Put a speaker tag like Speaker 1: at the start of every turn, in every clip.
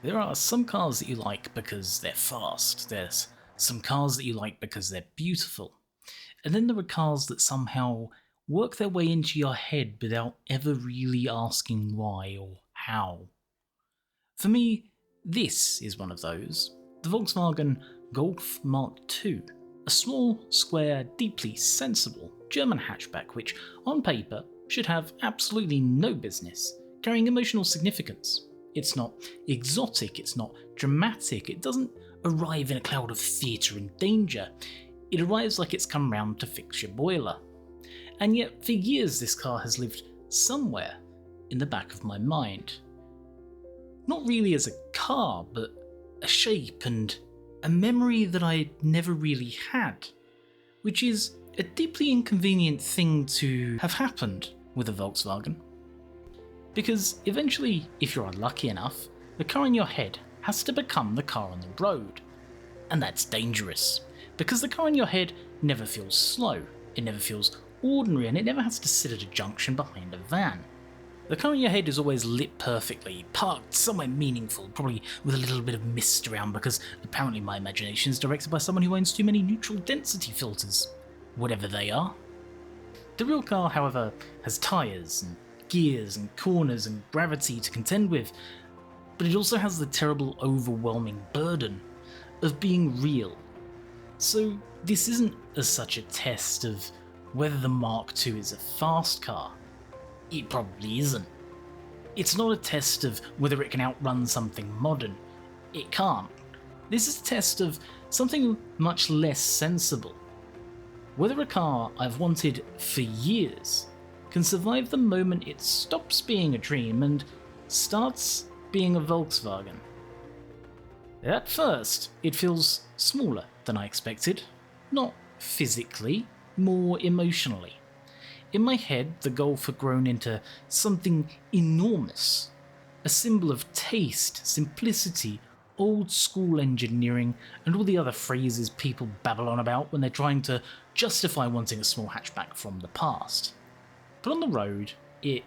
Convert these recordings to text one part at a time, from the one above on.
Speaker 1: There are some cars that you like because they're fast, there's some cars that you like because they're beautiful, and then there are cars that somehow work their way into your head without ever really asking why or how. For me, this is one of those. The Volkswagen Golf Mark II, a small, square, deeply sensible German hatchback which, on paper, should have absolutely no business carrying emotional significance. It's not exotic, it's not dramatic, it doesn't arrive in a cloud of theatre and danger. It arrives like it's come round to fix your boiler. And yet, for years, this car has lived somewhere in the back of my mind. Not really as a car, but a shape and a memory that I never really had, which is a deeply inconvenient thing to have happened with a Volkswagen. Because eventually, if you're unlucky enough, the car in your head has to become the car on the road. And that's dangerous, because the car in your head never feels slow, it never feels ordinary, and it never has to sit at a junction behind a van. The car in your head is always lit perfectly, parked somewhere meaningful, probably with a little bit of mist around because apparently my imagination is directed by someone who owns too many neutral density filters, whatever they are. The real car, however, has tyres and gears and corners and gravity to contend with, but it also has the terrible, overwhelming burden of being real. So this isn't as such a test of whether the Mark II is a fast car. It probably isn't. It's not a test of whether it can outrun something modern. It can't. This is a test of something much less sensible. Whether a car I've wanted for years can survive the moment it stops being a dream and starts being a Volkswagen. At first, it feels smaller than I expected. Not physically, more emotionally. In my head, the Golf had grown into something enormous. A symbol of taste, simplicity, old school engineering, and all the other phrases people babble on about when they're trying to justify wanting a small hatchback from the past. But on the road, it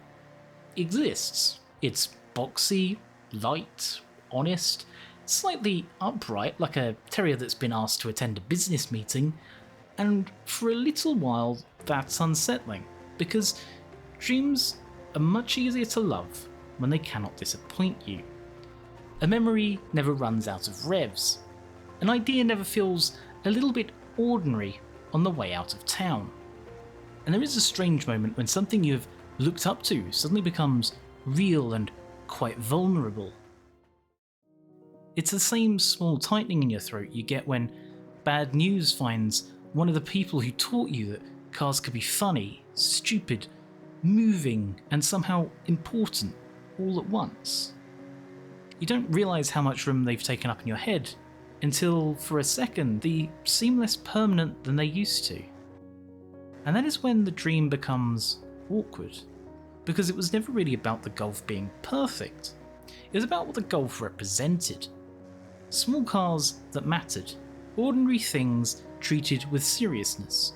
Speaker 1: exists. It's boxy, light, honest, slightly upright, like a terrier that's been asked to attend a business meeting, and for a little while that's unsettling, because dreams are much easier to love when they cannot disappoint you. A memory never runs out of revs. An idea never feels a little bit ordinary on the way out of town. And there is a strange moment when something you've looked up to suddenly becomes real and quite vulnerable. It's the same small tightening in your throat you get when bad news finds one of the people who taught you that cars could be funny, stupid, moving, and somehow important all at once. You don't realise how much room they've taken up in your head until, for a second, they seem less permanent than they used to. And that is when the dream becomes awkward, because it was never really about the Golf being perfect. It was about what the Golf represented. Small cars that mattered, ordinary things treated with seriousness.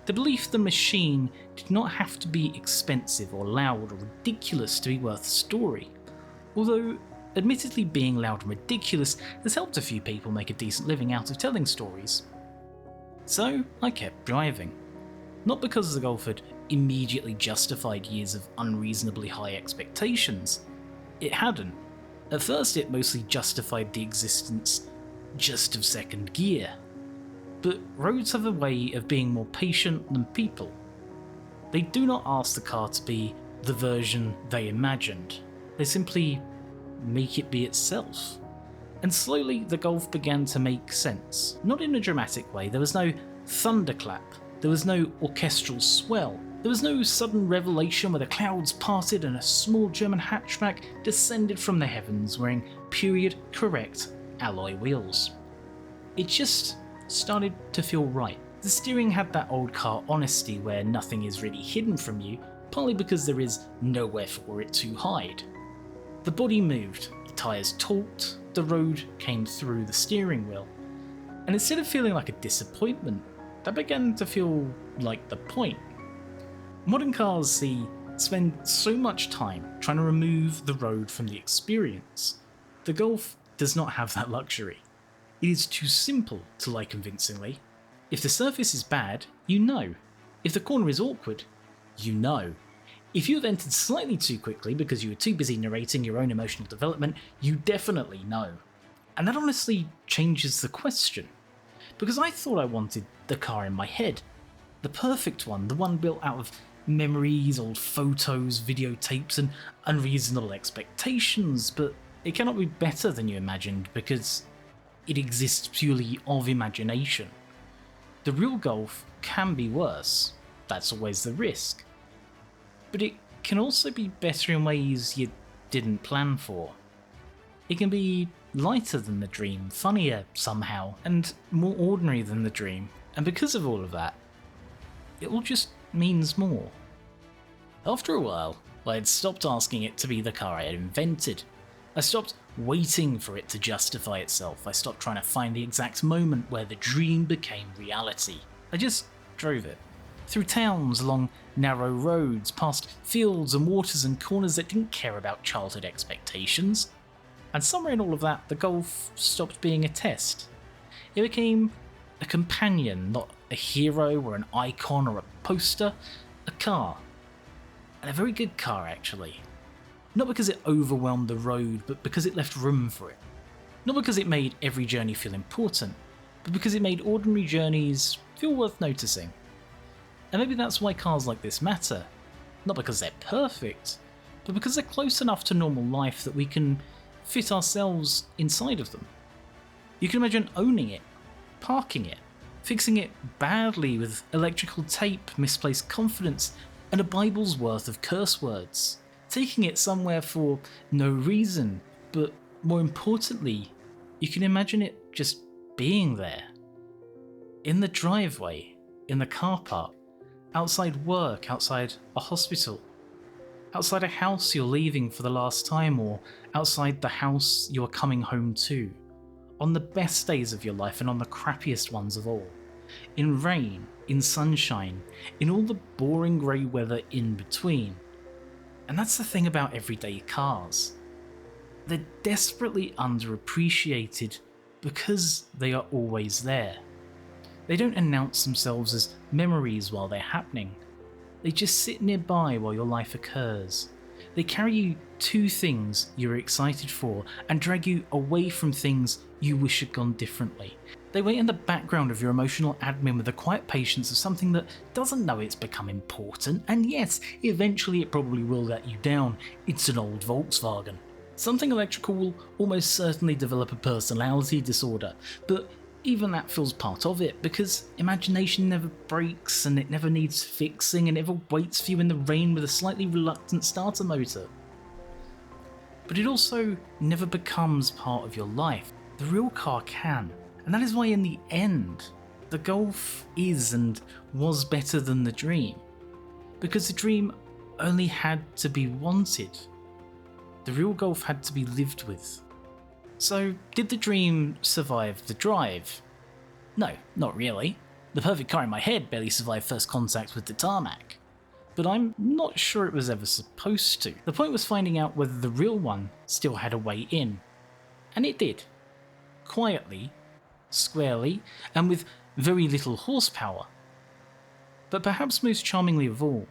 Speaker 1: The belief the machine did not have to be expensive or loud or ridiculous to be worth a story. Although, admittedly being loud and ridiculous has helped a few people make a decent living out of telling stories. So I kept driving. Not because the Golf had immediately justified years of unreasonably high expectations. It hadn't. At first it mostly justified the existence just of second gear. But roads have a way of being more patient than people. They do not ask the car to be the version they imagined. They simply make it be itself. And slowly the Golf began to make sense. Not in a dramatic way. There was no thunderclap. There was no orchestral swell. There was no sudden revelation where the clouds parted and a small German hatchback descended from the heavens wearing period-correct alloy wheels. It just started to feel right. The steering had that old car honesty where nothing is really hidden from you, partly because there is nowhere for it to hide. The body moved, the tyres talked, the road came through the steering wheel. And instead of feeling like a disappointment, that began to feel like the point. Modern cars spend so much time trying to remove the road from the experience. The Golf does not have that luxury. It is too simple to lie convincingly. If the surface is bad, you know. If the corner is awkward, you know. If you have entered slightly too quickly because you were too busy narrating your own emotional development, you definitely know. And that honestly changes the question. Because I thought I wanted the car in my head. The perfect one, the one built out of memories, old photos, videotapes, and unreasonable expectations, but it cannot be better than you imagined because it exists purely of imagination. The real Golf can be worse, that's always the risk. But it can also be better in ways you didn't plan for. It can be lighter than the dream, funnier somehow, and more ordinary than the dream, and because of all of that, it all just means more. After a while, I had stopped asking it to be the car I had invented. I stopped waiting for it to justify itself. I stopped trying to find the exact moment where the dream became reality. I just drove it. Through towns, along narrow roads, past fields and waters and corners that didn't care about childhood expectations. And somewhere in all of that, the Golf stopped being a test. It became a companion, not a hero or an icon or a poster, a car. And a very good car, actually. Not because it overwhelmed the road, but because it left room for it. Not because it made every journey feel important, but because it made ordinary journeys feel worth noticing. And maybe that's why cars like this matter. Not because they're perfect, but because they're close enough to normal life that we can fit ourselves inside of them. You can imagine owning it, parking it, fixing it badly with electrical tape, misplaced confidence, and a Bible's worth of curse words. Taking it somewhere for no reason, but more importantly, you can imagine it just being there. In the driveway, in the car park, outside work, outside a hospital, outside a house you're leaving for the last time, or outside the house you are coming home to, on the best days of your life and on the crappiest ones of all, in rain, in sunshine, in all the boring grey weather in between. And that's the thing about everyday cars. They're desperately underappreciated because they are always there. They don't announce themselves as memories while they're happening. They just sit nearby while your life occurs. They carry you to things you're excited for and drag you away from things you wish had gone differently. They wait in the background of your emotional admin with the quiet patience of something that doesn't know it's become important, and yes, eventually it probably will let you down. It's an old Volkswagen. Something electrical will almost certainly develop a personality disorder, but even that feels part of it, because imagination never breaks and it never needs fixing and it never waits for you in the rain with a slightly reluctant starter motor. But it also never becomes part of your life. The real car can, and that is why in the end, the Golf is and was better than the dream. Because the dream only had to be wanted. The real Golf had to be lived with. So, did the dream survive the drive? No, not really. The perfect car in my head barely survived first contact with the tarmac. But I'm not sure it was ever supposed to. The point was finding out whether the real one still had a way in. And it did. Quietly, squarely, and with very little horsepower. But perhaps most charmingly of all,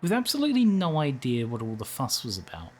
Speaker 1: with absolutely no idea what all the fuss was about.